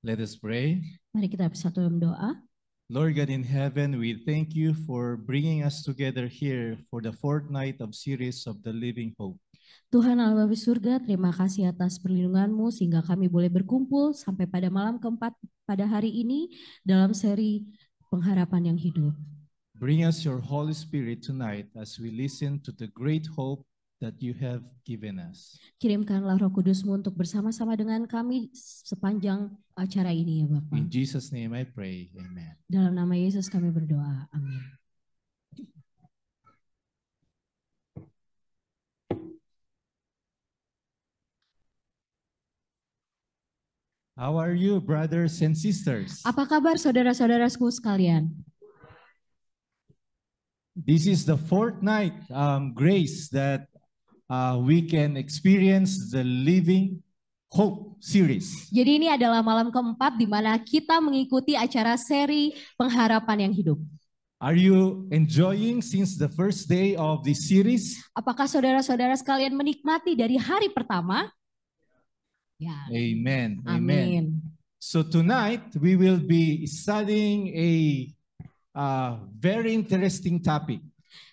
Let us pray. Mari kita bersatu dalam doa. Lord God in heaven, we thank you for bringing us together here for the fourth night of series of the Living Hope. Tuhan Allah Bapa surga, terima kasih atas perlindungan-Mu sehingga kami boleh berkumpul sampai pada malam keempat pada hari ini dalam seri pengharapan yang hidup. Bring us your Holy Spirit tonight as we listen to the great hope that you have given us. Kirimkanlah Roh Kudus-Mu untuk bersama-sama dengan kami sepanjang acara ini ya Bapak. In Jesus' name I pray, amen. Dalam nama Yesus kami berdoa, amin. How are you, brothers and sisters? Apa kabar saudara-saudaraku sekalian? This is the fourth night grace that we can experience the Living Hope series. Jadi ini adalah malam keempat di mana kita mengikuti acara seri pengharapan yang hidup. Are you enjoying since the first day of this series? Apakah saudara-saudara sekalian menikmati dari hari pertama? Ya. Amen. Amin. So tonight we will be studying a very interesting topic.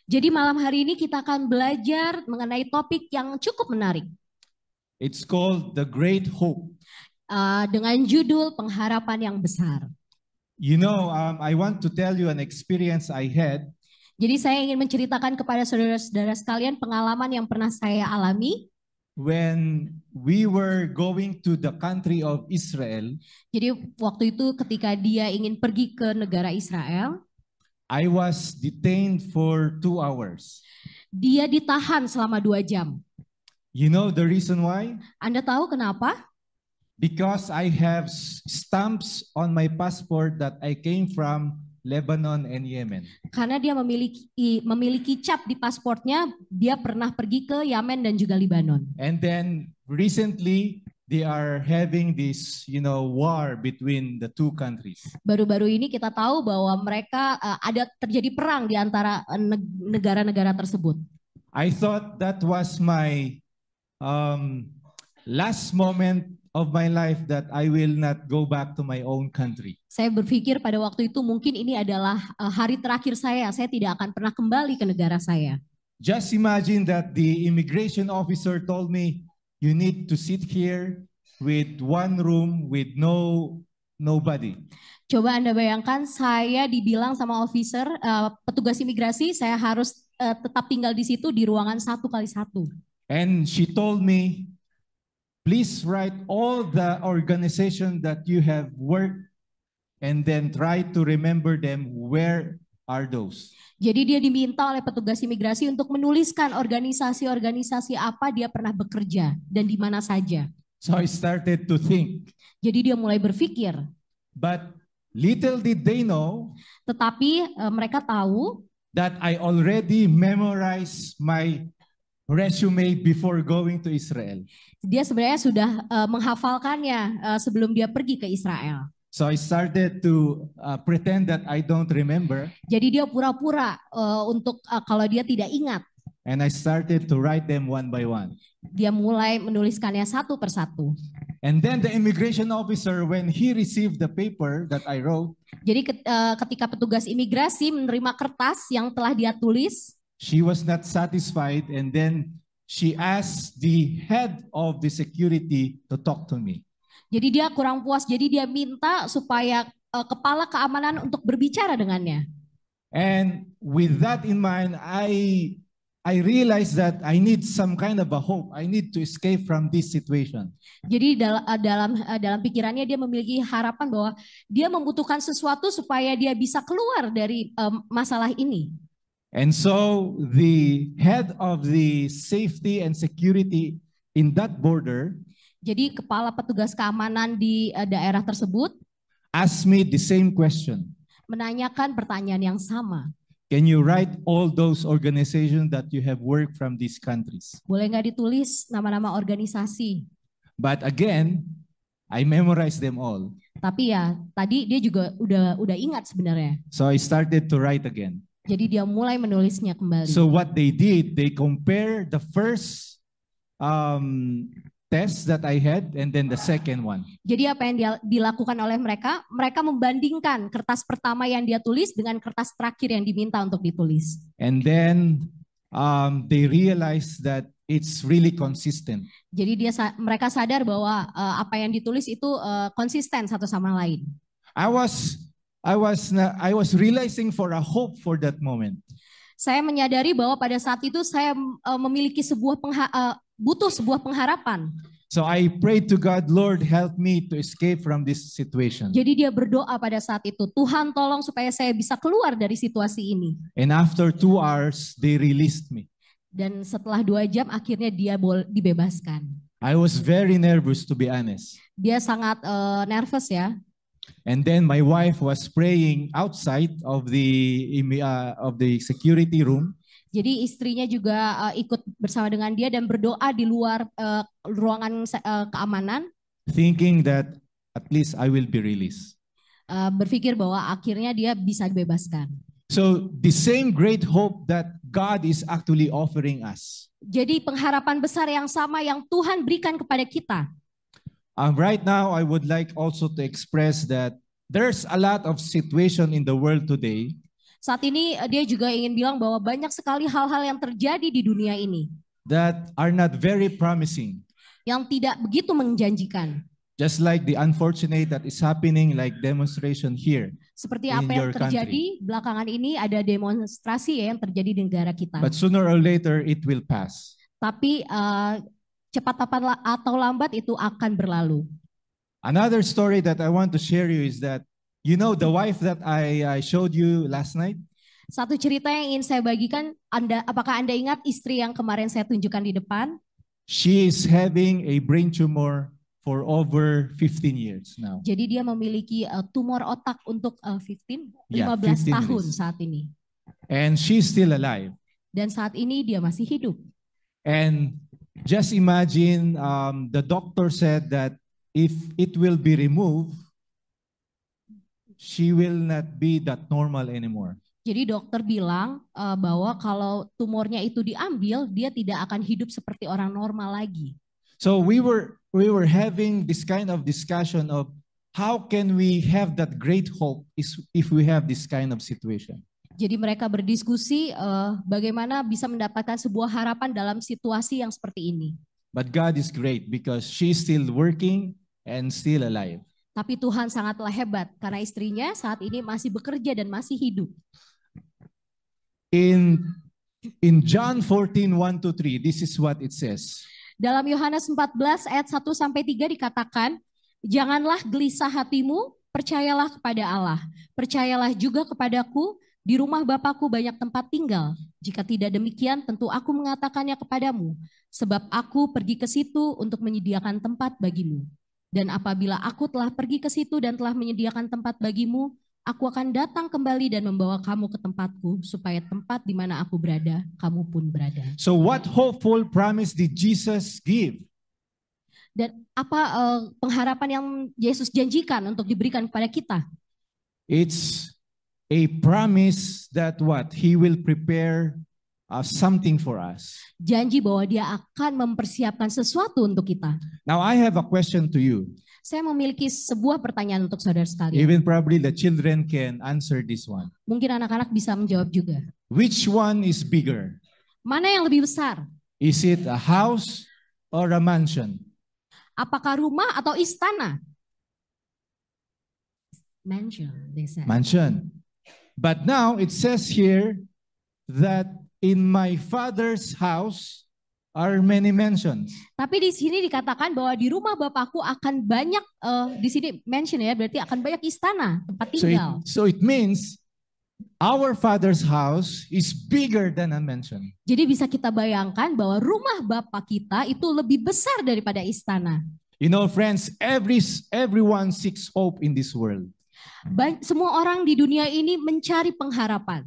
Jadi malam hari ini kita akan belajar mengenai topik yang cukup menarik. It's called the Great Hope. Dengan judul pengharapan yang besar. You know, I want to tell you an experience I had. Jadi saya ingin menceritakan kepada saudara-saudara sekalian pengalaman yang pernah saya alami. When we were going to the country of Israel, jadi waktu itu ketika dia ingin pergi ke negara Israel, I was detained for 2 hours. Dia ditahan selama 2 jam. You know the reason why? Anda tahu kenapa? Because I have stamps on my passport that I came from Lebanon and Yemen. Karena dia memiliki cap di pasportnya, dia pernah pergi ke Yemen dan juga Lebanon. And then recently they are having this, war between the two countries. Baru-baru ini kita tahu bahwa mereka ada terjadi perang di antara negara-negara tersebut. I thought that was my last moment of my life that I will not go back to my own country. Saya berpikir pada waktu itu mungkin ini adalah hari terakhir saya tidak akan pernah kembali ke negara saya. Just imagine that the immigration officer told me, you need to sit here with one room with nobody. Coba Anda bayangkan saya dibilang sama officer, petugas imigrasi, saya harus tetap tinggal di situ di ruangan 1x1. And she told me, please write all the organization that you have worked and then try to remember them. Where are those? Jadi dia diminta oleh petugas imigrasi untuk menuliskan organisasi-organisasi apa dia pernah bekerja dan di mana saja. So I started to think. Jadi dia mulai berpikir. But little did they know. Tetapi mereka tahu that I already memorized my resume before going to Israel. Dia sebenarnya sudah menghafalkannya sebelum dia pergi ke Israel. So I started to pretend that I don't remember. Jadi dia pura-pura untuk kalau dia tidak ingat. And I started to write them one by one. Dia mulai menuliskannya satu persatu. And then the immigration officer, when he received the paper that I wrote, jadi ketika petugas imigrasi menerima kertas yang telah dia tulis, she was not satisfied, and then she asked the head of the security to talk to me. Jadi dia kurang puas, jadi dia minta supaya kepala keamanan untuk berbicara dengannya. And with that in mind, I realized that I need some kind of a hope. I need to escape from this situation. Jadi dalam pikirannya dia memiliki harapan bahwa dia membutuhkan sesuatu supaya dia bisa keluar dari masalah ini. And so the head of the safety and security in that border, jadi kepala petugas keamanan di daerah tersebut, asked me the same question. Menanyakan pertanyaan yang sama. Can you write all those organizations that you have worked from these countries? Boleh nggak ditulis nama-nama organisasi? But again, I memorized them all. Tapi ya, tadi dia juga udah ingat sebenarnya. So I started to write again. Jadi dia mulai menulisnya kembali. So what they did, they compare the first test that I had and then the second one. Jadi apa yang dilakukan oleh mereka? Mereka membandingkan kertas pertama yang dia tulis dengan kertas terakhir yang diminta untuk ditulis. And then they realized that it's really consistent. Jadi mereka sadar bahwa apa yang ditulis itu konsisten satu sama lain. I was realizing for a hope for that moment. Saya menyadari bahwa pada saat itu saya memiliki butuh sebuah pengharapan. So I prayed to God, Lord, help me to escape from this situation. Jadi dia berdoa pada saat itu, Tuhan tolong supaya saya bisa keluar dari situasi ini. And after 2 hours, they released me. Dan setelah 2 jam akhirnya dia dibebaskan. I was very nervous, to be honest. Dia sangat nervous ya. And then my wife was praying outside of the security room. Jadi istrinya juga ikut bersama dengan dia dan berdoa di luar ruangan keamanan. Thinking that at least I will be released. Berpikir bahwa akhirnya dia bisa dibebaskan. So the same great hope that God is actually offering us. Jadi pengharapan besar yang sama yang Tuhan berikan kepada kita. Right now, I would like also to express that there's a lot of situation in the world today. Saat ini dia juga ingin bilang bahwa banyak sekali hal-hal yang terjadi di dunia ini that are not very promising. Yang tidak begitu menjanjikan. Just like the unfortunate that is happening like demonstration here. Seperti apa yang terjadi belakangan ini ada demonstrasi ya yang terjadi di negara kita. But sooner or later it will pass. Tapi cepat atau lambat itu akan berlalu. Another story that I want to share you is that the wife that I showed you last night. Satu cerita yang ingin saya bagikan, apakah Anda ingat istri yang kemarin saya tunjukkan di depan? She is having a brain tumor for over 15 years now. Jadi dia memiliki tumor otak untuk 15 15 tahun years. saat ini. And she's still alive. Dan saat ini dia masih hidup. And just imagine the doctor said that if it will be removed, she will not be that normal anymore. Jadi dokter bilang bahwa kalau tumornya itu diambil, dia tidak akan hidup seperti orang normal lagi. So we were having this kind of discussion of how can we have that great hope if we have this kind of situation. Jadi mereka berdiskusi bagaimana bisa mendapatkan sebuah harapan dalam situasi yang seperti ini. But God is great because she's still working and still alive. Tapi Tuhan sangatlah hebat karena istrinya saat ini masih bekerja dan masih hidup. In John 14:1-3, this is what it says. Dalam Yohanes 14 ayat 1 sampai 3 dikatakan, "Janganlah gelisah hatimu, percayalah kepada Allah. Percayalah juga kepadaku, di rumah Bapakku banyak tempat tinggal. Jika tidak demikian, tentu aku mengatakannya kepadamu, sebab aku pergi ke situ untuk menyediakan tempat bagimu. Dan apabila aku telah pergi ke situ dan telah menyediakan tempat bagimu, aku akan datang kembali dan membawa kamu ke tempatku, supaya tempat di mana aku berada, kamu pun berada." So what hopeful promise did Jesus give? Dan apa pengharapan yang Yesus janjikan untuk diberikan kepada kita? It's a promise that what? He will prepare something for us. Janji bahwa dia akan mempersiapkan sesuatu untuk kita. Now I have a question to you. Saya memiliki sebuah pertanyaan untuk saudara sekalian. Even probably the children can answer this one. Mungkin anak-anak bisa menjawab juga. Which one is bigger? Mana yang lebih besar? Is it a house or a mansion? Apakah rumah atau istana? Mansion, they said. Mansion. But now it says here that in my Father's house are many mansions. Tapi di sini dikatakan bahwa di rumah Bapakku akan banyak, di sini mansion ya, berarti akan banyak istana, tempat tinggal. So it means our Father's house is bigger than a mansion. Jadi bisa kita bayangkan bahwa rumah Bapa kita itu lebih besar daripada istana. You know, friends, everyone seeks hope in this world. Semua orang di dunia ini mencari pengharapan.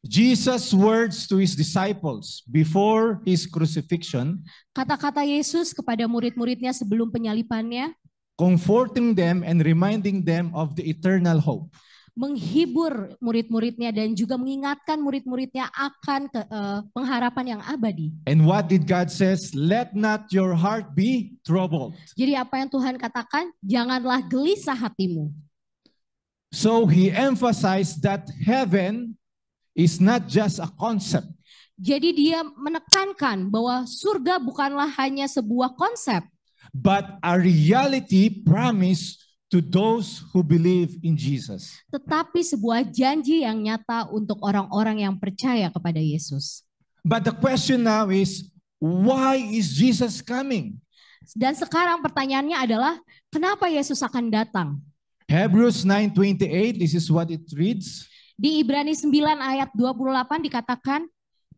Jesus' words to his disciples before his crucifixion, kata-kata Yesus kepada murid-muridnya sebelum penyalipannya, comforting them and reminding them of the eternal hope. menghibur murid-muridnya dan juga mengingatkan murid-muridnya akan pengharapan yang abadi. And what did God says? Let not your heart be troubled. Jadi apa yang Tuhan katakan? Janganlah gelisah hatimu. So he emphasized that heaven is not just a concept. Jadi dia menekankan bahwa surga bukanlah hanya sebuah konsep, but a reality promise to those who believe in Jesus. Tetapi sebuah janji yang nyata untuk orang-orang yang percaya kepada Yesus. But the question now is, why is Jesus coming? Dan sekarang pertanyaannya adalah, kenapa Yesus akan datang? Hebrews 9:28, this is what it reads. Di Ibrani 9 ayat 28 dikatakan,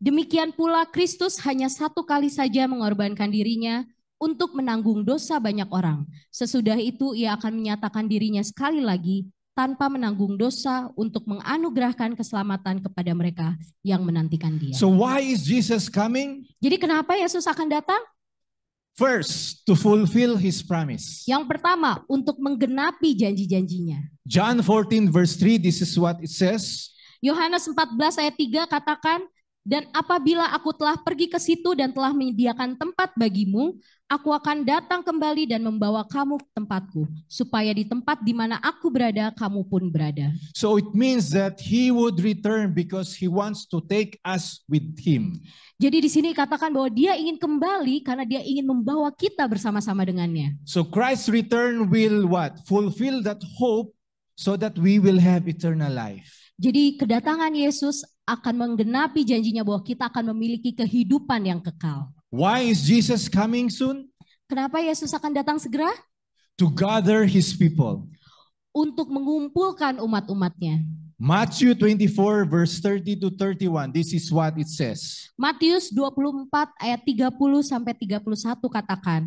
demikian pula Kristus hanya satu kali saja mengorbankan dirinya untuk menanggung dosa banyak orang. Sesudah itu ia akan menyatakan dirinya sekali lagi tanpa menanggung dosa untuk menganugerahkan keselamatan kepada mereka yang menantikan dia. So why is Jesus coming? Jadi kenapa Yesus akan datang? First, to fulfill his promise. Yang pertama, untuk menggenapi janji-janjinya. John 14 verse 3, this is what it says. Yohanes 14 ayat 3 katakan, dan apabila aku telah pergi ke situ dan telah menyediakan tempat bagimu, aku akan datang kembali dan membawa kamu ke tempatku, supaya di tempat di mana aku berada, kamu pun berada. So it means that he would return because he wants to take us with him. Jadi di sini katakan bahwa dia ingin kembali karena dia ingin membawa kita bersama-sama dengannya. So Christ's return will what? Fulfill that hope so that we will have eternal life. Jadi kedatangan Yesus akan menggenapi janjinya bahwa kita akan memiliki kehidupan yang kekal. Why is Jesus coming soon? Kenapa Yesus akan datang segera? To gather his people. Untuk mengumpulkan umat-umatnya. Matthew 24 verse 30 to 31, this is what it says. Matius 24 ayat 30 sampai 31 katakan,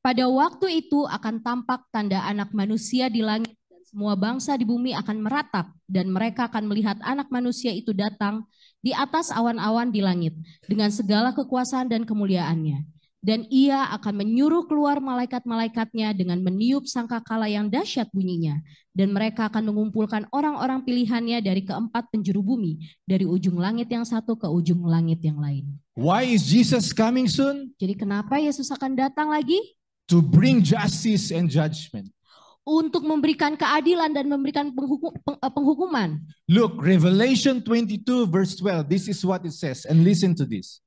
pada waktu itu akan tampak tanda anak manusia di langit dan semua bangsa di bumi akan meratap dan mereka akan melihat anak manusia itu datang di atas awan-awan di langit dengan segala kekuasaan dan kemuliaannya. Dan ia akan menyuruh keluar malaikat-malaikatnya dengan meniup sangkakala yang dahsyat bunyinya. Dan mereka akan mengumpulkan orang-orang pilihannya dari keempat penjuru bumi, dari ujung langit yang satu ke ujung langit yang lain. Why is Jesus coming soon? Jadi kenapa Yesus akan datang lagi? To bring justice and judgment. Untuk memberikan keadilan dan memberikan penghukuman. Look, Revelation 22 verse 12, this is what it says, and listen to this.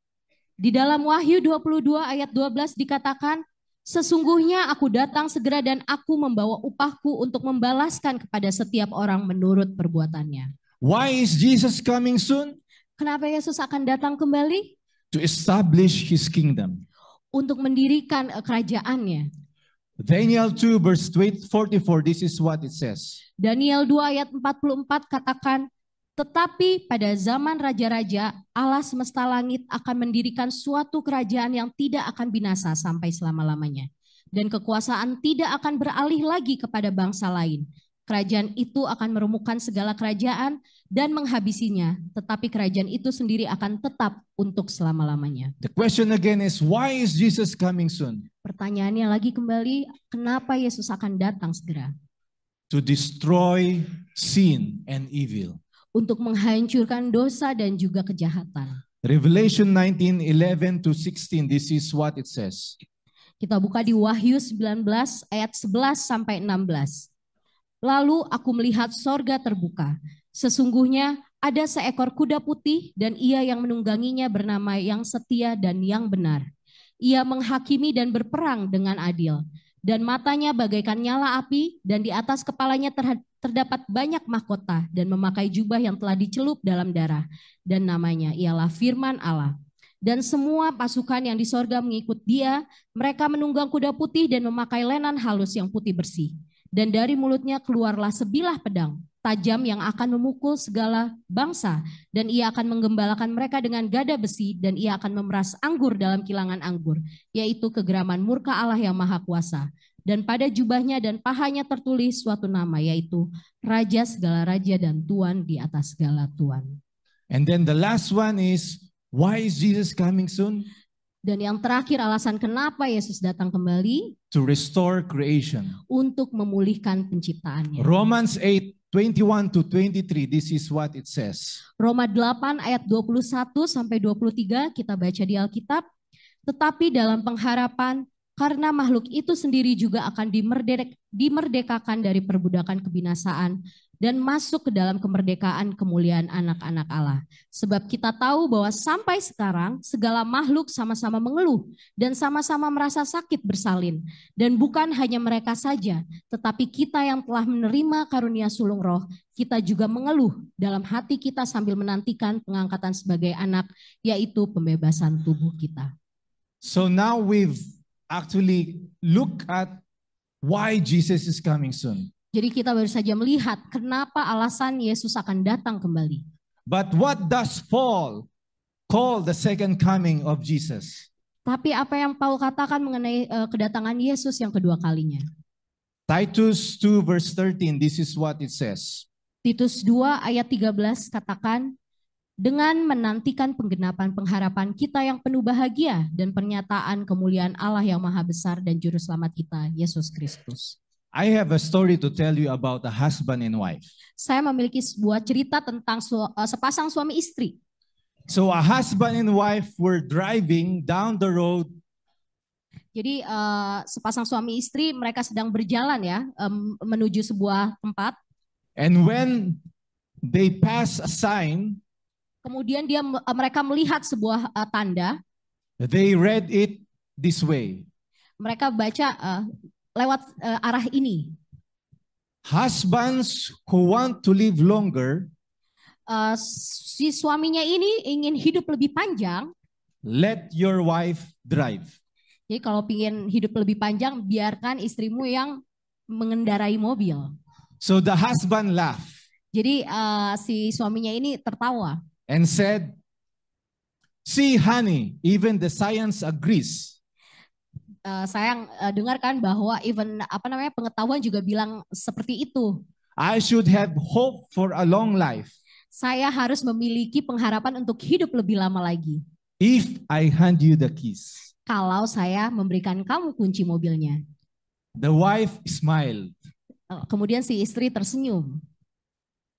Di dalam Wahyu 22 ayat 12 dikatakan, sesungguhnya aku datang segera dan aku membawa upahku untuk membalaskan kepada setiap orang menurut perbuatannya. Why is Jesus coming soon? Kenapa Yesus akan datang kembali? To establish his kingdom. Untuk mendirikan kerajaannya. Daniel 2 verse 44, this is what it says. Daniel 2 ayat 44 katakan, tetapi pada zaman raja-raja, Allah semesta langit akan mendirikan suatu kerajaan yang tidak akan binasa sampai selama-lamanya. Dan kekuasaan tidak akan beralih lagi kepada bangsa lain. Kerajaan itu akan meremukkan segala kerajaan dan menghabisinya, tetapi kerajaan itu sendiri akan tetap untuk selama-lamanya. The question again is, why is Jesus coming soon? Pertanyaannya lagi kembali, kenapa Yesus akan datang segera? To destroy sin and evil. Untuk menghancurkan dosa dan juga kejahatan. Revelation 19:11 to 16, this is what it says. Kita buka di Wahyu 19 ayat 11 sampai 16. Lalu aku melihat sorga terbuka. Sesungguhnya ada seekor kuda putih dan ia yang menungganginya bernama yang setia dan yang benar. Ia menghakimi dan berperang dengan adil. Dan matanya bagaikan nyala api dan di atas kepalanya terdapat banyak mahkota dan memakai jubah yang telah dicelup dalam darah. Dan namanya ialah Firman Allah. Dan semua pasukan yang di sorga mengikut dia, mereka menunggang kuda putih dan memakai lenan halus yang putih bersih. Dan dari mulutnya keluarlah sebilah pedang, tajam yang akan memukul segala bangsa. Dan ia akan menggembalakan mereka dengan gada besi dan ia akan memeras anggur dalam kilangan anggur, yaitu kegeraman murka Allah yang maha kuasa. Dan pada jubahnya dan pahanya tertulis suatu nama, yaitu Raja segala raja dan Tuan di atas segala tuan. And then the last one is, why is Jesus coming soon? Dan yang terakhir alasan kenapa Yesus datang kembali? To restore creation. Untuk memulihkan penciptaannya. Romans 8 21 to 23, this is what it says. Roma 8 ayat 21 sampai 23 kita baca di Alkitab. Tetapi dalam pengharapan, karena makhluk itu sendiri juga akan dimerdekakan dari perbudakan kebinasaan dan masuk ke dalam kemerdekaan kemuliaan anak-anak Allah. Sebab kita tahu bahwa sampai sekarang segala makhluk sama-sama mengeluh dan sama-sama merasa sakit bersalin. Dan bukan hanya mereka saja, tetapi kita yang telah menerima karunia sulung roh, kita juga mengeluh dalam hati kita sambil menantikan pengangkatan sebagai anak, yaitu pembebasan tubuh kita. So now we've actually looked at why Jesus is coming soon. Jadi kita baru saja melihat kenapa alasan Yesus akan datang kembali. But what does Paul call the second coming of Jesus? Tapi apa yang Paul katakan mengenai kedatangan Yesus yang kedua kalinya? Titus 2 verse 13, this is what it says. Titus 2 ayat 13 katakan, dengan menantikan penggenapan pengharapan kita yang penuh bahagia dan pernyataan kemuliaan Allah yang maha besar dan juru selamat kita, Yesus Kristus. I have a story to tell you about a husband and wife. Saya memiliki sebuah cerita tentang sepasang suami istri. So a husband and wife were driving down the road. Jadi sepasang suami istri mereka sedang berjalan ya menuju sebuah tempat. And when they pass a sign, kemudian mereka melihat sebuah tanda. They read it this way. Mereka baca lewat arah ini. Husbands who want to live longer, si suaminya ini ingin hidup lebih panjang. Let your wife drive. Jadi kalau ingin hidup lebih panjang, biarkan istrimu yang mengendarai mobil. So the husband laughed. Jadi si suaminya ini tertawa. And said, "See, honey, even the science agrees." Saya dengarkan bahwa even pengetahuan juga bilang seperti itu. I should have hope for a long life. Saya harus memiliki pengharapan untuk hidup lebih lama lagi. If I hand you the keys. Kalau saya memberikan kamu kunci mobilnya. The wife smiled. Kemudian si istri tersenyum.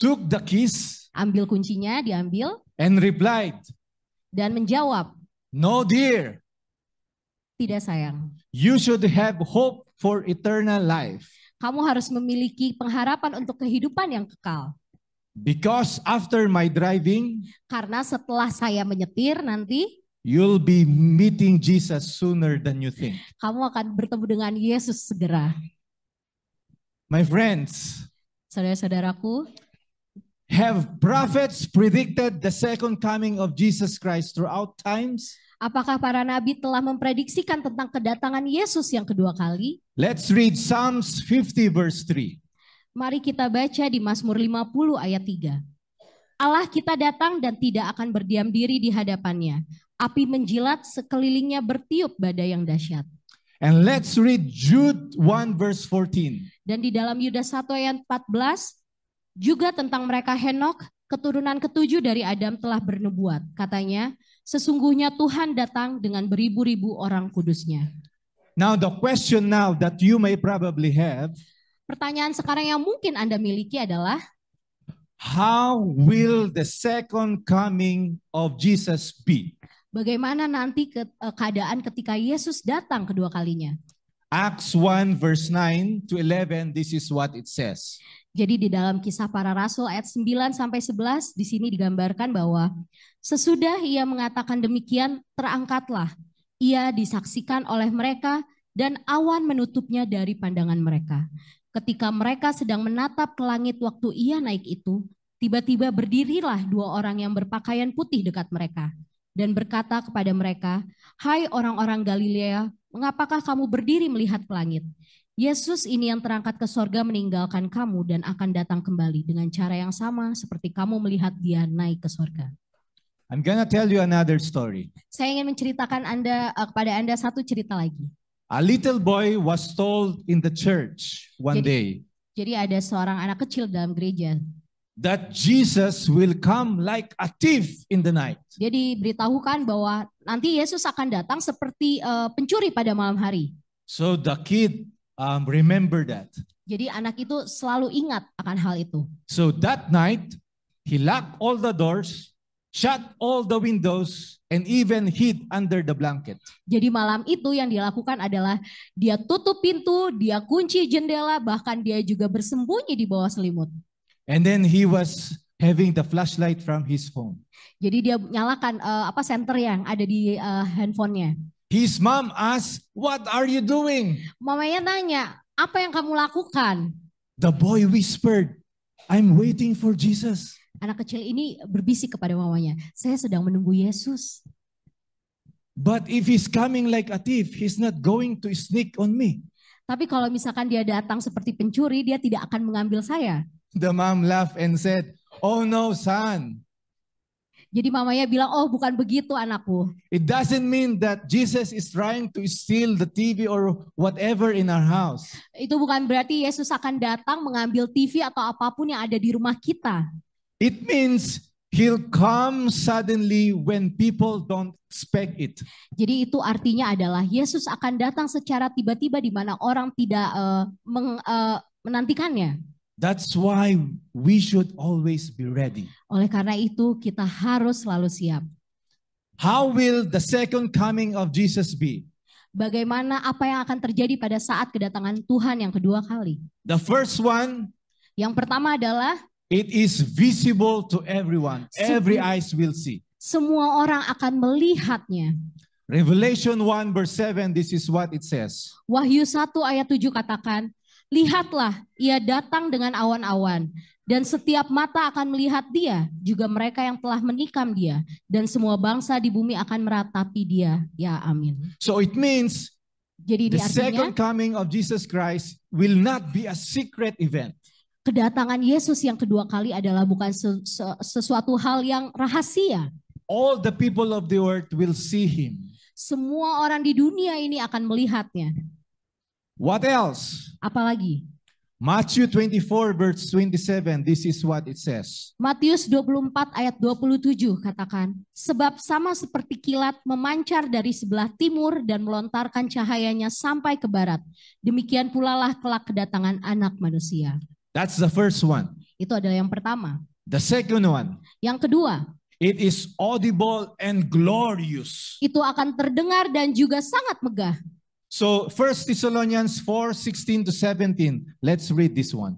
Took the keys. Ambil kuncinya, diambil. And replied. Dan menjawab. No, dear. Tidak, sayang. You should have hope for eternal life. Kamu harus memiliki pengharapan untuk kehidupan yang kekal. Because after my driving, karena setelah saya menyetir nanti, you'll be meeting Jesus sooner than you think. Kamu akan bertemu dengan Yesus segera. My friends, saudara-saudaraku, have prophets predicted the second coming of Jesus Christ throughout times? Apakah para nabi telah memprediksikan tentang kedatangan Yesus yang kedua kali? Let's read Psalms 50 verse 3. Mari kita baca di Mazmur 50 ayat 3. Allah kita datang dan tidak akan berdiam diri di hadapannya. Api menjilat, sekelilingnya bertiup badai yang dahsyat. And let's read Jude 1 verse 14. Dan di dalam Yudas 1 ayat 14 juga tentang mereka Henok, keturunan ketujuh dari Adam telah bernubuat. Katanya, sesungguhnya Tuhan datang dengan beribu-ribu orang kudusnya. Now the question now that you may probably have. Pertanyaan sekarang yang mungkin Anda miliki adalah, how will the second coming of Jesus be? Bagaimana nanti keadaan ketika Yesus datang kedua kalinya? Acts 1 verse 9 to 11, this is what it says. Jadi di dalam Kisah Para Rasul ayat 9 sampai 11 di sini digambarkan bahwa sesudah ia mengatakan demikian, terangkatlah. Ia disaksikan oleh mereka dan awan menutupnya dari pandangan mereka. Ketika mereka sedang menatap ke langit waktu ia naik itu, tiba-tiba berdirilah dua orang yang berpakaian putih dekat mereka dan berkata kepada mereka, "Hai orang-orang Galilea, mengapakah kamu berdiri melihat ke langit? Yesus ini yang terangkat ke sorga meninggalkan kamu dan akan datang kembali dengan cara yang sama seperti kamu melihat dia naik ke sorga." I'm gonna tell you another story. Saya ingin menceritakan kepada Anda satu cerita lagi. A little boy was told in the church one day. Jadi ada seorang anak kecil dalam gereja. That Jesus will come like a thief in the night. Dia diberitahukan bahwa nanti Yesus akan datang seperti pencuri pada malam hari. So the kid remember that. Jadi anak itu selalu ingat akan hal itu. So that night, he locked all the doors, shut all the windows, and even hid under the blanket. Jadi malam itu yang dilakukan adalah dia tutup pintu, dia kunci jendela, bahkan dia juga bersembunyi di bawah selimut. And then he was having the flashlight from his phone. Jadi dia nyalakan senter yang ada di handphonenya. His mom asked, "What are you doing?" Mamanya tanya, apa yang kamu lakukan? The boy whispered, "I'm waiting for Jesus." Anak kecil ini berbisik kepada mamanya, saya sedang menunggu Yesus. But if he's coming like a thief, he's not going to sneak on me. Tapi kalau misalkan dia datang seperti pencuri, dia tidak akan mengambil saya. The mom laughed and said, "Oh no, son. Jadi mamanya bilang, oh bukan begitu anakku. It doesn't mean that Jesus is trying to steal the TV or whatever in our house. Itu bukan berarti Yesus akan datang mengambil TV atau apapun yang ada di rumah kita. It means he'll come suddenly when people don't expect it." Jadi itu artinya adalah Yesus akan datang secara tiba-tiba di mana orang tidak menantikannya. That's why we should always be ready. Oleh karena itu kita harus selalu siap. How will the second coming of Jesus be? Bagaimana apa yang akan terjadi pada saat kedatangan Tuhan yang kedua kali? The first one, Yang pertama adalah it is visible to everyone. Every eyes will see. semua orang akan melihatnya. Revelation 1 verse 7, this is what it says. Wahyu 1 ayat 7 katakan, lihatlah ia datang dengan awan-awan dan setiap mata akan melihat dia, juga mereka yang telah menikam dia, dan semua bangsa di bumi akan meratapi dia. Ya amin. So it means Jadi ini the artinya second coming of Jesus Christ will not be a secret event. kedatangan Yesus yang kedua kali adalah bukan sesuatu hal yang rahasia. All the people of the earth will see him. Semua orang di dunia ini akan melihatnya. What else? Apalagi? Matthew 24 verse 27, this is what it says. Matius 24 ayat 27 katakan, sebab sama seperti kilat memancar dari sebelah timur dan melontarkan cahayanya sampai ke barat. Demikian pula lah kelak kedatangan Anak Manusia. That's the first one. Itu adalah yang pertama. The second one, Yang kedua, it is audible and glorious. itu akan terdengar dan juga sangat megah. So 1 Thessalonians 4:16 to 17. Let's read this one.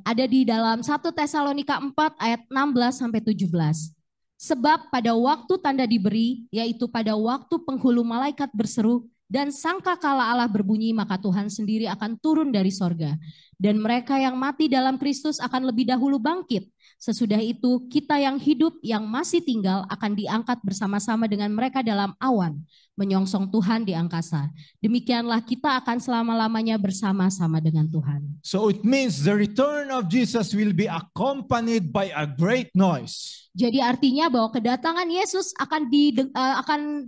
Ada di dalam 1 Tesalonika 4 ayat 16 sampai 17. Sebab pada waktu tanda diberi, yaitu pada waktu penghulu malaikat berseru dan sangkakala Allah berbunyi, maka Tuhan sendiri akan turun dari sorga. Dan mereka yang mati dalam Kristus akan lebih dahulu bangkit. Sesudah itu kita yang hidup yang masih tinggal akan diangkat bersama-sama dengan mereka dalam awan, menyongsong Tuhan di angkasa. Demikianlah kita akan selama-lamanya bersama-sama dengan Tuhan. So it means the return of Jesus will be accompanied by a great noise. Jadi artinya bahwa kedatangan Yesus akan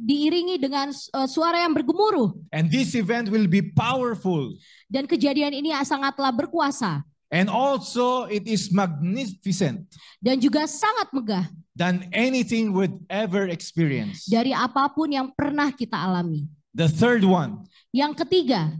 diiringi dengan suara yang bergemuruh. And this event will be powerful. Dan kejadian ini sangatlah berkuasa. And also it is magnificent Dan juga sangat megah than anything would ever experience. dari apapun yang pernah kita alami. The third one, Yang ketiga,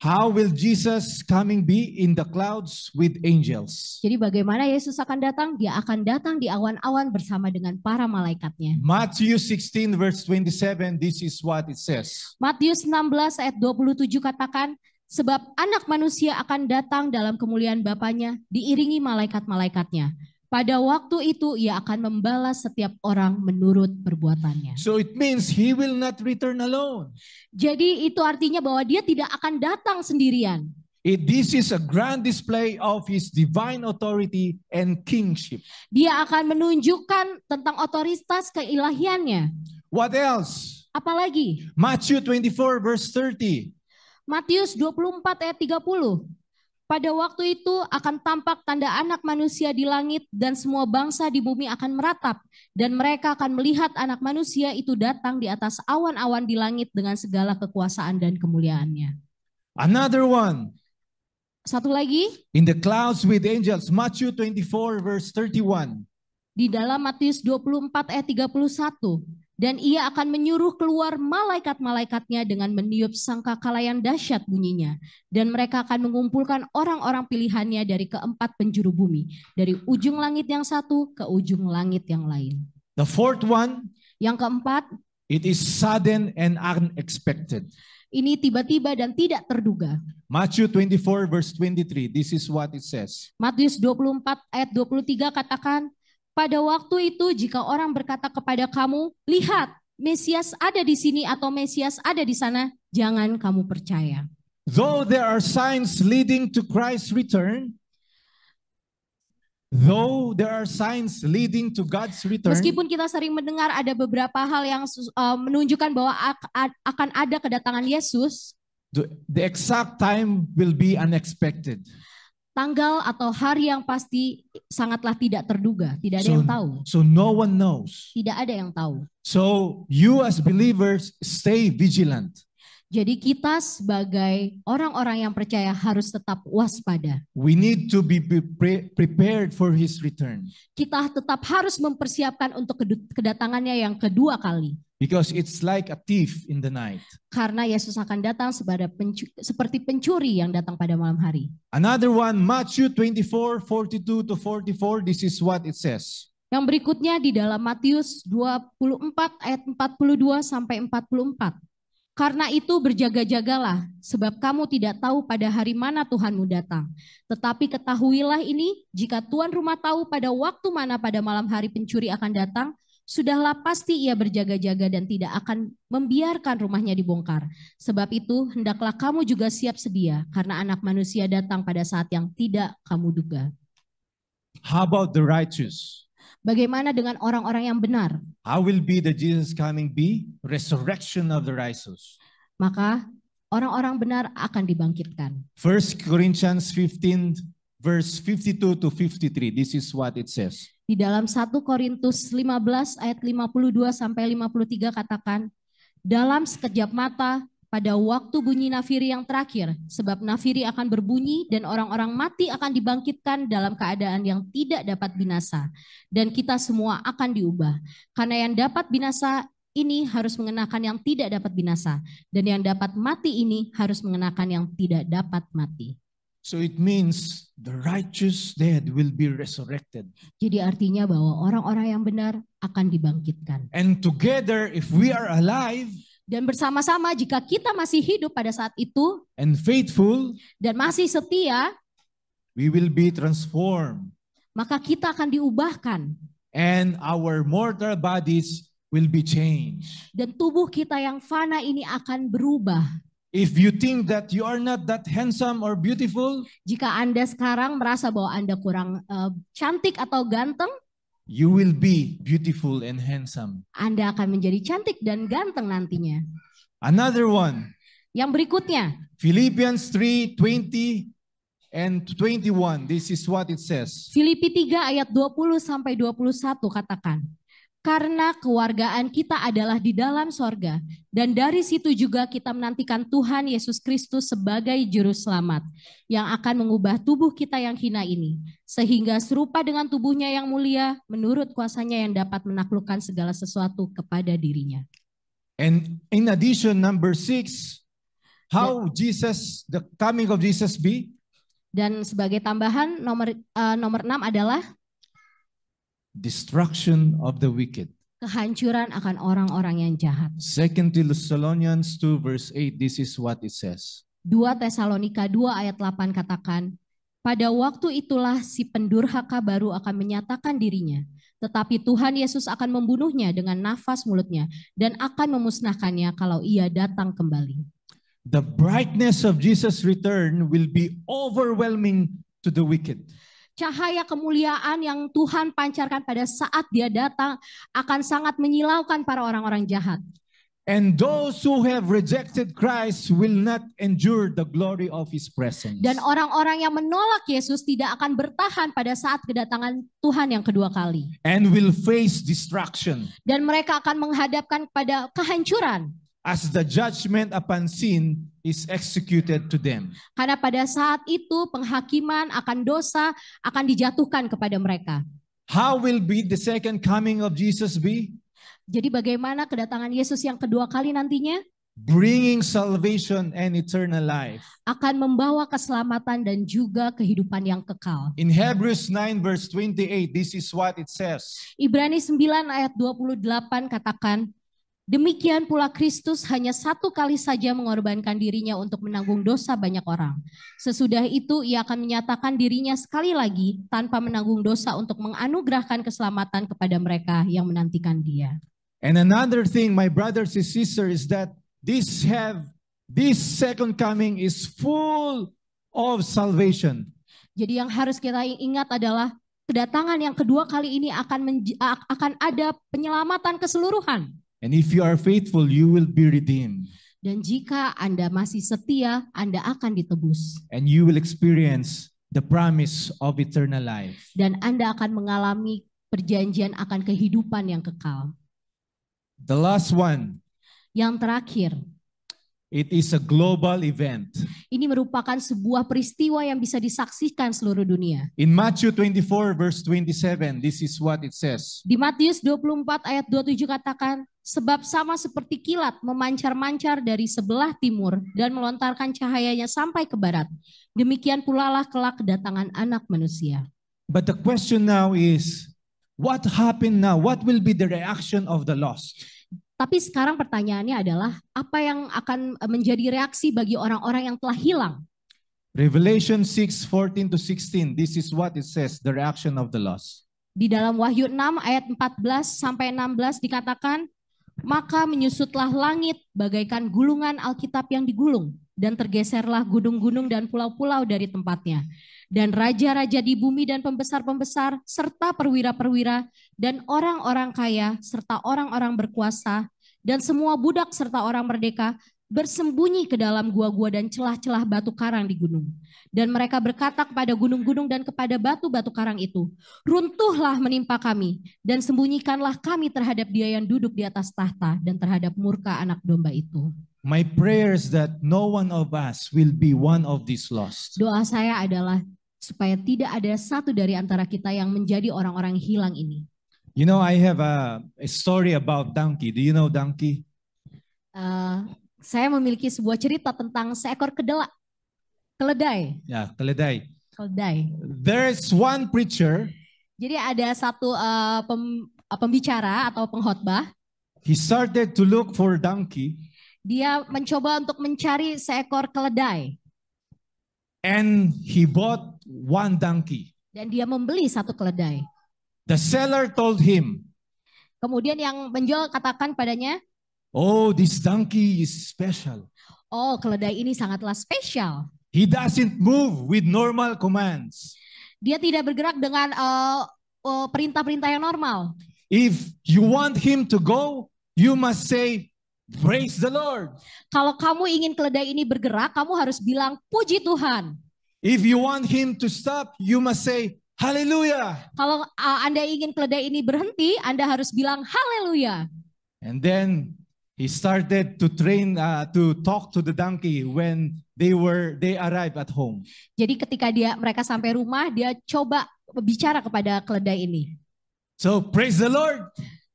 how will Jesus coming be in the clouds with angels? jadi bagaimana Yesus akan datang? Dia akan datang di awan-awan bersama dengan para malaikatnya. Matthew 16 verse 27, this is what it says. Matius 16 ayat 27 katakan, sebab Anak Manusia akan datang dalam kemuliaan Bapanya, diiringi malaikat-malaikatnya. Pada waktu itu ia akan membalas setiap orang menurut perbuatannya. So it means he will not return alone. Jadi itu artinya bahwa dia tidak akan datang sendirian. This is a grand display of his divine authority and kingship. Dia akan menunjukkan tentang otoritas keilahiannya. What else? Apalagi? Matthew 24 verse 30. Matius 24 ayat 30. Pada waktu itu akan tampak tanda Anak Manusia di langit dan semua bangsa di bumi akan meratap. Dan mereka akan melihat Anak Manusia itu datang di atas awan-awan di langit dengan segala kekuasaan dan kemuliaannya. Another one. Satu lagi. In the clouds with angels. Matthew 24 verse 31. Di dalam Matius 24 ayat 31. Dan ia akan menyuruh keluar malaikat-malaikatnya dengan meniup sangkakala yang dahsyat bunyinya. Dan mereka akan mengumpulkan orang-orang pilihannya dari keempat penjuru bumi. Dari ujung langit yang satu ke ujung langit yang lain. The fourth one, Yang keempat, it is sudden and unexpected. ini tiba-tiba dan tidak terduga. Matthew 24 verse 23, this is what it says. Matius 24 ayat 23 katakan, pada waktu itu jika orang berkata kepada kamu, lihat, Mesias ada di sini atau Mesias ada di sana, jangan kamu percaya. Though there are signs leading to Christ's return, meskipun kita sering mendengar ada beberapa hal yang menunjukkan bahwa akan ada kedatangan Yesus, the exact time will be unexpected. Tanggal atau hari yang pasti sangatlah tidak terduga, tidak ada yang tahu. So no one knows. Tidak ada yang tahu. So you as believers stay vigilant. Jadi kita sebagai orang-orang yang percaya harus tetap waspada. We need to be prepared for His return. Kita tetap harus mempersiapkan untuk kedatangannya yang kedua kali. Because it's like a thief in the night. Karena Yesus akan datang seperti pencuri yang datang pada malam hari. Another one, Matthew 24:42 to 44, this is what it says. Yang berikutnya di dalam Matius 24 ayat 42 sampai 44. Karena itu berjaga-jagalah, sebab kamu tidak tahu pada hari mana Tuhanmu datang. Tetapi ketahuilah ini, jika tuan rumah tahu pada waktu mana pada malam hari pencuri akan datang, sudahlah pasti ia berjaga-jaga dan tidak akan membiarkan rumahnya dibongkar. Sebab itu hendaklah kamu juga siap sedia, karena Anak Manusia datang pada saat yang tidak kamu duga. How about the righteous? Bagaimana dengan orang-orang yang benar? How will be the Jesus coming be? Resurrection of the righteous. Maka orang-orang benar akan dibangkitkan. 1 Corinthians 15 verse 52 to 53. This is what it says. Di dalam 1 Korintus 15 ayat 52 sampai 53 katakan, dalam sekejap mata pada waktu bunyi nafiri yang terakhir, sebab nafiri akan berbunyi dan orang-orang mati akan dibangkitkan dalam keadaan yang tidak dapat binasa. Dan kita semua akan diubah. Karena yang dapat binasa ini harus mengenakan yang tidak dapat binasa. Dan yang dapat mati ini harus mengenakan yang tidak dapat mati. So it means the righteous dead will be resurrected. Jadi artinya bahwa orang-orang yang benar akan dibangkitkan. And together if we are alive, dan bersama-sama jika kita masih hidup pada saat itu and faithful, dan masih setia, we will be transformed. Maka kita akan diubahkan. And our mortal bodies will be changed. Dan tubuh kita yang fana ini akan berubah. If you think that you are not that handsome or beautiful, jika Anda sekarang merasa bahwa Anda kurang cantik atau ganteng, you will be beautiful and handsome. Anda akan menjadi cantik dan ganteng nantinya. Another one. Yang berikutnya. Philippians 3:20 and 21. This is what it says. Filipi 3 ayat 20 sampai 21 katakan. Karena kewargaan kita adalah di dalam sorga, dan dari situ juga kita menantikan Tuhan Yesus Kristus sebagai Juru Selamat, yang akan mengubah tubuh kita yang hina ini, sehingga serupa dengan tubuhnya yang mulia, menurut kuasanya yang dapat menaklukkan segala sesuatu kepada dirinya. And in addition, number 6, how Jesus, the coming of Jesus be? Dan sebagai tambahan, nomor 6 adalah destruction of the wicked. Kehancuran akan orang-orang yang jahat. 2 Thessalonians 2 verse 8, this is what it says. 2 Tesalonika 2 ayat 8 katakan, pada waktu itulah si pendurhaka baru akan menyatakan dirinya, tetapi Tuhan Yesus akan membunuhnya dengan nafas mulutnya dan akan memusnahkannya kalau ia datang kembali. The brightness of Jesus' return will be overwhelming to the wicked. Cahaya kemuliaan yang Tuhan pancarkan pada saat dia datang akan sangat menyilaukan para orang-orang jahat. And those who have rejected Christ will not endure the glory of His presence. Dan orang-orang yang menolak Yesus tidak akan bertahan pada saat kedatangan Tuhan yang kedua kali. And will face destruction. Dan mereka akan menghadapkan pada kehancuran. As the judgment upon sin is executed to them. Karena pada saat itu penghakiman akan dosa akan dijatuhkan kepada mereka. How will be the second coming of Jesus be? Jadi bagaimana kedatangan Yesus yang kedua kali nantinya? Bringing salvation and eternal life. Akan membawa keselamatan dan juga kehidupan yang kekal. In Hebrews 9 verse 28, this is what it says. Ibrani 9 ayat 28 katakan, demikian pula Kristus hanya satu kali saja mengorbankan dirinya untuk menanggung dosa banyak orang. Sesudah itu ia akan menyatakan dirinya sekali lagi tanpa menanggung dosa untuk menganugerahkan keselamatan kepada mereka yang menantikan Dia. And another thing, my brothers and sisters, is that this second coming is full of salvation. Jadi yang harus kita ingat adalah kedatangan yang kedua kali ini akan ada penyelamatan keseluruhan. And if you are faithful, you will be redeemed. Dan jika Anda masih setia, Anda akan ditebus. And you will experience the promise of eternal life. Dan Anda akan mengalami perjanjian akan kehidupan yang kekal. The last one. Yang terakhir. It is a global event. Ini merupakan sebuah peristiwa yang bisa disaksikan seluruh dunia. In Matthew 24 verse 27, this is what it says. Di Matius 24 ayat 27 katakan, sebab sama seperti kilat memancar-mancar dari sebelah timur dan melontarkan cahayanya sampai ke barat. Demikian pula lah kelak kedatangan Anak Manusia. But the question now is, what happened now? What will be the reaction of the lost? Tapi sekarang pertanyaannya adalah, apa yang akan menjadi reaksi bagi orang-orang yang telah hilang? Revelation 6:14-16, this is what it says, the reaction of the lost. Di dalam Wahyu 6 ayat 14 sampai 16 dikatakan, maka menyusutlah langit bagaikan gulungan Alkitab yang digulung, dan tergeserlah gunung-gunung dan pulau-pulau dari tempatnya. Dan raja-raja di bumi dan pembesar-pembesar, serta perwira-perwira, dan orang-orang kaya, serta orang-orang berkuasa, dan semua budak serta orang merdeka, bersembunyi ke dalam gua-gua dan celah-celah batu karang di gunung. Dan mereka berkata kepada gunung-gunung dan kepada batu-batu karang itu, runtuhlah menimpa kami, dan sembunyikanlah kami terhadap Dia yang duduk di atas tahta, dan terhadap murka Anak Domba itu. My prayer is that no one of us will be one of these lost. Doa saya adalah supaya tidak ada satu dari antara kita yang menjadi orang-orang hilang ini. You know, I have a story about donkey. Do you know donkey? Saya memiliki sebuah cerita tentang seekor keledai. Ya, keledai. Keledai. There is one preacher. Jadi ada satu pembicara atau pengkhotbah. He started to look for donkey. Dia mencoba untuk mencari seekor keledai. And he bought one donkey. Dan dia membeli satu keledai. The seller told him. Kemudian yang menjual katakan padanya, oh, this donkey is special. Oh, keledai ini sangatlah spesial. He doesn't move with normal commands. Dia tidak bergerak dengan perintah-perintah yang normal. If you want him to go, you must say, praise the Lord. Kalau kamu ingin keledai ini bergerak, kamu harus bilang puji Tuhan. If you want him to stop, you must say hallelujah. Kalau Anda ingin keledai ini berhenti, Anda harus bilang haleluya. And then he started to train to talk to the donkey when they arrived at home. Jadi ketika mereka sampai rumah, dia coba bicara kepada keledai ini. So praise the Lord.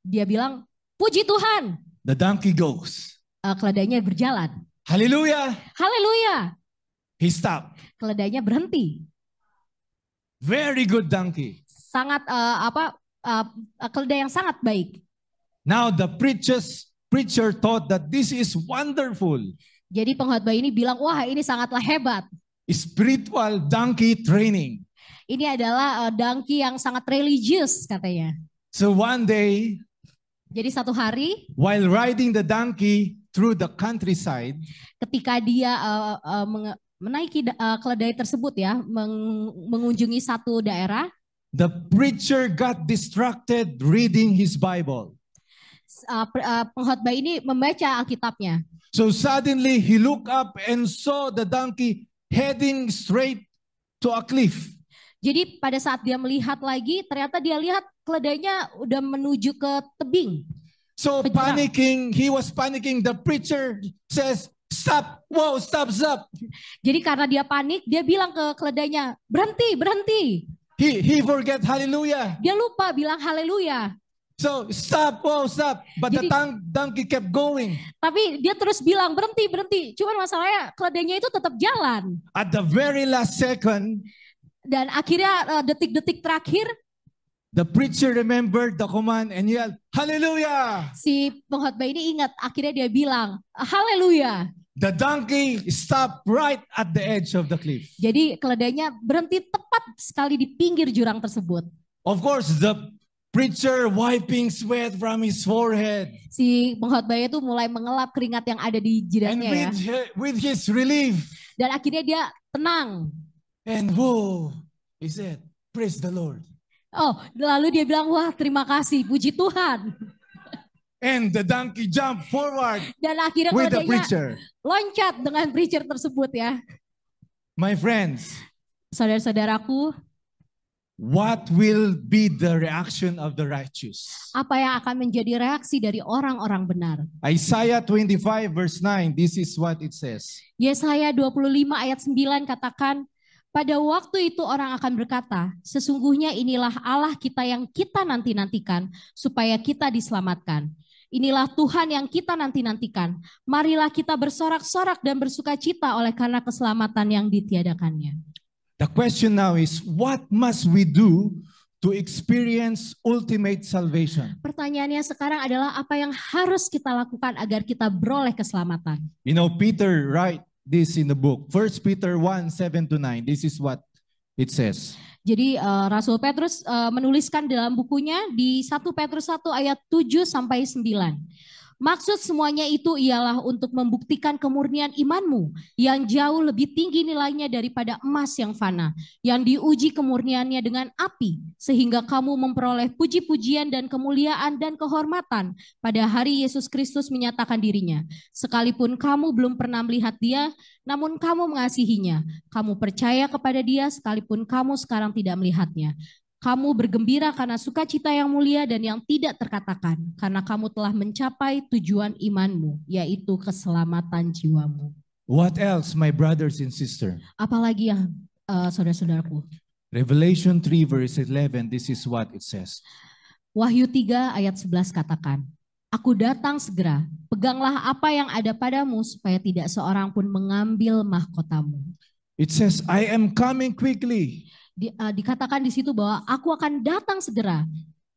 Dia bilang puji Tuhan. The donkey goes. Keledainya berjalan. Hallelujah. Haleluya. He stopped. Keledainya berhenti. Very good donkey. Sangat keledai yang sangat baik. Now the preacher thought that this is wonderful. Jadi pengkhotbah ini bilang, wah ini sangatlah hebat. Spiritual donkey training. Ini adalah donkey yang sangat religius katanya. So one day, jadi satu hari, while riding the donkey through the countryside, ketika dia menaiki keledai tersebut ya, mengunjungi satu daerah, the preacher got distracted reading his Bible. Pengkhotbah ini membaca Alkitabnya. So suddenly he looked up and saw the donkey heading straight to a cliff. Jadi pada saat dia melihat lagi, ternyata dia lihat keledainya udah menuju ke tebing. So panicking, he was panicking. The preacher says, "Stop! Whoa, stop, stop!" Jadi karena dia panik, dia bilang ke keledainya, berhenti, berhenti. He forget hallelujah. Dia lupa bilang haleluya. So stop, oh stop. But the donkey kept going. Tapi dia terus bilang berhenti, berhenti. Cuman masalahnya keledainya itu tetap jalan. At the very last second, dan akhirnya detik-detik terakhir, the preacher remembered the command and yelled, "Hallelujah!" Si pengkhotbah ini ingat, akhirnya dia bilang, "Haleluya!" The donkey stopped right at the edge of the cliff. Jadi keledainya berhenti tepat sekali di pinggir jurang tersebut. Of course, the preacher wiping sweat from his forehead. Si pengkhotbah itu mulai mengelap keringat yang ada di jidatnya and with his relief. Dan akhirnya dia tenang. And whoa, he said, "Praise the Lord." Oh, lalu dia bilang, wah terima kasih, puji Tuhan. And the donkey jumped forward dan akhirnya with the preacher. Loncat dengan preacher tersebut ya. My friends, saudara-saudaraku, what will be the reaction of the righteous? Apa yang akan menjadi reaksi dari orang-orang benar? Isaiah 25 verse 9, this is what it says. Yesaya 25 ayat 9 katakan, pada waktu itu orang akan berkata, sesungguhnya inilah Allah kita yang kita nanti-nantikan supaya kita diselamatkan. Inilah Tuhan yang kita nanti-nantikan. Marilah kita bersorak-sorak dan bersukacita oleh karena keselamatan yang ditiadakannya. The question now is, what must we do to experience ultimate salvation? Pertanyaannya sekarang adalah apa yang harus kita lakukan agar kita beroleh keselamatan? You know, Peter write this in the book, 1 Peter 1, 7-9. This is what it says. Jadi Rasul Petrus menuliskan dalam bukunya di 1 Petrus 1 ayat 7 sampai 9. Maksud semuanya itu ialah untuk membuktikan kemurnian imanmu yang jauh lebih tinggi nilainya daripada emas yang fana, yang diuji kemurniannya dengan api, sehingga kamu memperoleh puji-pujian dan kemuliaan dan kehormatan pada hari Yesus Kristus menyatakan dirinya. Sekalipun kamu belum pernah melihat dia, namun kamu mengasihinya. Kamu percaya kepada dia sekalipun kamu sekarang tidak melihatnya. Kamu bergembira karena sukacita yang mulia dan yang tidak terkatakan, karena kamu telah mencapai tujuan imanmu, yaitu keselamatan jiwamu. What else, my brothers and sisters? Apalagi yang saudara-saudaraku? Revelation 3 verse 11, this is what it says. Wahyu 3 ayat 11 katakan, aku datang segera, peganglah apa yang ada padamu supaya tidak seorang pun mengambil mahkotamu. It says, I am coming quickly. Dikatakan di situ bahwa aku akan datang segera.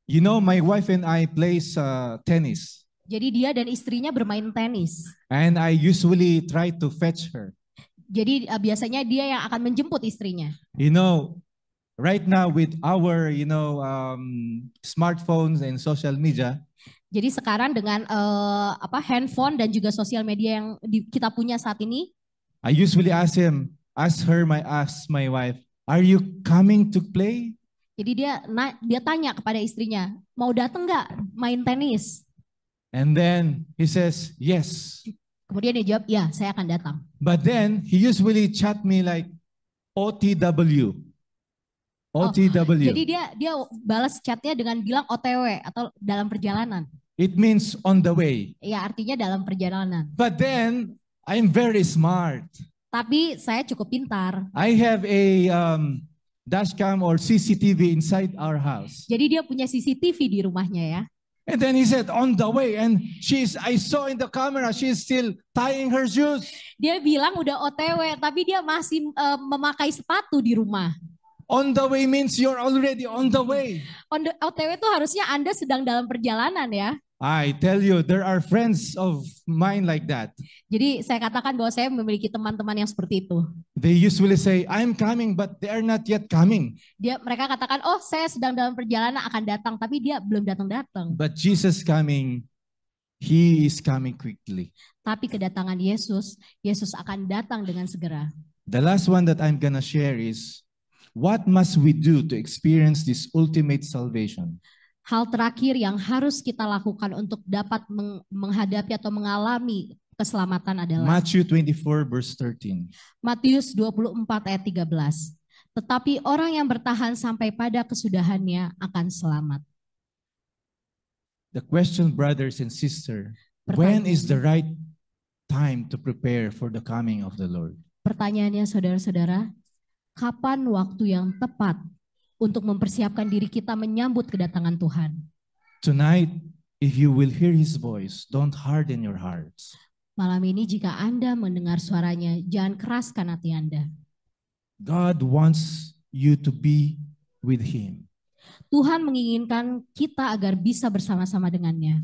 You know, my wife and I plays tennis. Jadi dia dan istrinya bermain tenis. And I usually try to fetch her. Jadi biasanya dia yang akan menjemput istrinya. You know, right now with our, smartphones and social media. Jadi sekarang dengan handphone dan juga sosial media yang kita punya saat ini. I usually ask my wife, are you coming to play? Jadi dia tanya kepada istrinya, mau datang nggak main tenis? And then he says, yes. Kemudian dia jawab, ya, saya akan datang. But then he usually chat me like OTW. OTW. Jadi dia balas chatnya dengan bilang OTW atau dalam perjalanan. It means on the way. Ya, artinya dalam perjalanan. But then I'm very smart. Tapi saya cukup pintar. I have a dashcam or CCTV inside our house. Jadi dia punya CCTV di rumahnya ya. And then he said on the way, and I saw in the camera she's still tying her shoes. Dia bilang udah OTW, tapi dia masih memakai sepatu di rumah. On the way means you're already on the way. OTW itu harusnya Anda sedang dalam perjalanan ya. I tell you, there are friends of mine like that. Jadi saya katakan bahwa saya memiliki teman-teman yang seperti itu. They usually say, I'm coming, but they are not yet coming. Mereka katakan, oh saya sedang dalam perjalanan akan datang, tapi dia belum datang-datang. But Jesus coming, He is coming quickly. Tapi kedatangan Yesus akan datang dengan segera. The last one that I'm gonna share is, what must we do to experience this ultimate salvation? Hal terakhir yang harus kita lakukan untuk dapat menghadapi atau mengalami keselamatan adalah Matthew 24 verse 13. Matius 24 ayat 13. Tetapi orang yang bertahan sampai pada kesudahannya akan selamat. The question, brothers and sisters, when is the right time to prepare for the coming of the Lord? Pertanyaannya saudara-saudara, kapan waktu yang tepat untuk mempersiapkan diri kita menyambut kedatangan Tuhan? Tonight, if you will hear His voice, don't harden your hearts. Malam ini jika Anda mendengar suaranya, jangan keraskan hati Anda. God wants you to be with Him. Tuhan menginginkan kita agar bisa bersama-sama dengannya.